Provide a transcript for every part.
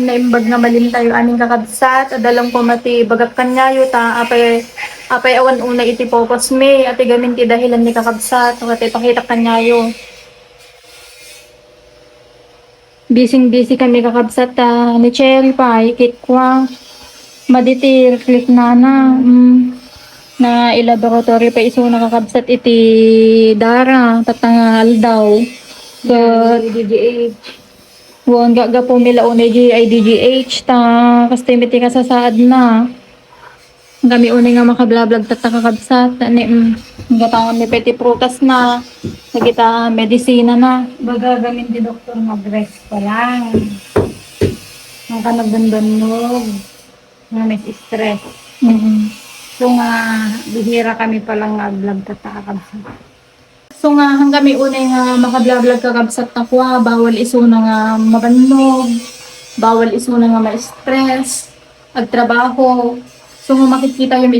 na imbag nga malin tayo aning kakabsat, adalang ko mati bagak kanyayo ta, apay awan una iti popos me, ati gamin ti dahilan ni kakabsat, ati pakita kanyayo. Busy kami kakabsat ta, ni Cherry pa, ikit kwa, maditir, click na ilaboratory pa iso nakakabsat iti dara, tatangal daw. So, DGH. Won gaga po mila unay GIDGH ta kasi miti kasasaad na. Kami unay nga makablablog tatakakabsat ni gatangon ni peti prutas na nagita medisina na. Baga gamin di doktor mag-rest pa lang. Ang kanagdandanog nga may stress. So nga bihira kami palang nga-vlog tatakakabsat. So nga hanggang may unay nga makablog kakabsat na kwa, bawal iso na nga mabannog, bawal iso na nga ma-stress, agtrabaho. So nga makikita yung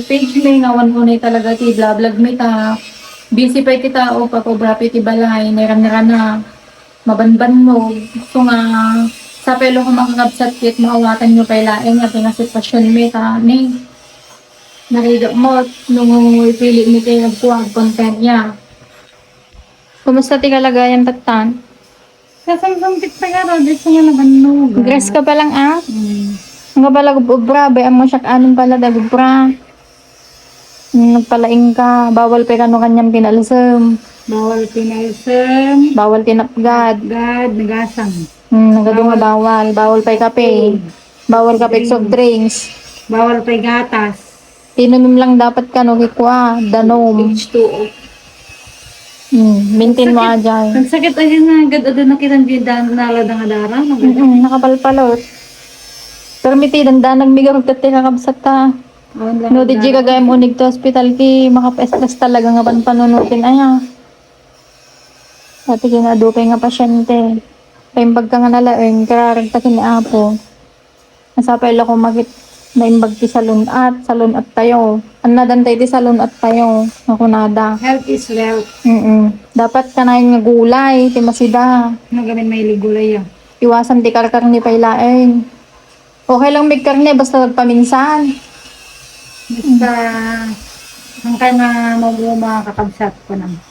page may nga wan unay talaga ti vlog may ta. Busy pa kita o papobra ti balay, nera na mabanbannog. So nga sa pelo ko makakabsat kit maawatan nyo kay laeng at nga sitwasyon may ta ni nariga mo nung ipili ni kayo nagkuhag content niya. Kumusta ti kalagayan tatan? Kasang-sampit pa ka ro, dito nga nabannog. Dress ka pa lang Nga pala gubra, bayang mo siya anin pala da gubra. Nagpalaing ka, bawal pa kano kanyang pinalsam. Bawal pinalsam. Bawal tinapgad. Nagasang. Nagadunga bawal pa kape. Bawal kape soft drinks. Bawal pa gatas. Tinumim lang dapat kano kikwa, danom. H2O. Maintain mo ajay. Ang sakit ay na agad nakita din nalada nga dara. Nakapalpalot. Pero miti dandanag miga magtati kakabsat ta. No, di kagaya mo unig to hospital ki makapa-stress talaga nga panunutin aya. Dati kinadupay nga pasyente. Paimbag ka nga nalaeng, kararagta kini apo. Nasapay ko makit na imbag ti salon at tayo. Anadan tayo ti salon at tayo. Nakunada. Health is wealth. Dapat kanayin nga gulay, ti masida. Nagamin may ligulay yan. Iwasan ti karkar ni pailaeng. Okay lang may karne, basta nagpaminsan. Basta, ang kaya nga makakabsat ko naman.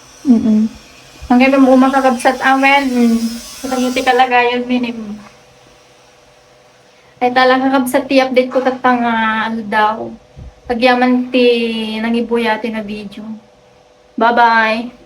Ang kaya mo makakabsat awen. Sa kamuti kalagayan minimum. Ay talang kakabsat ti update ko tatang ano daw. Pagyaman ti nangibuyati na video. Bye-bye!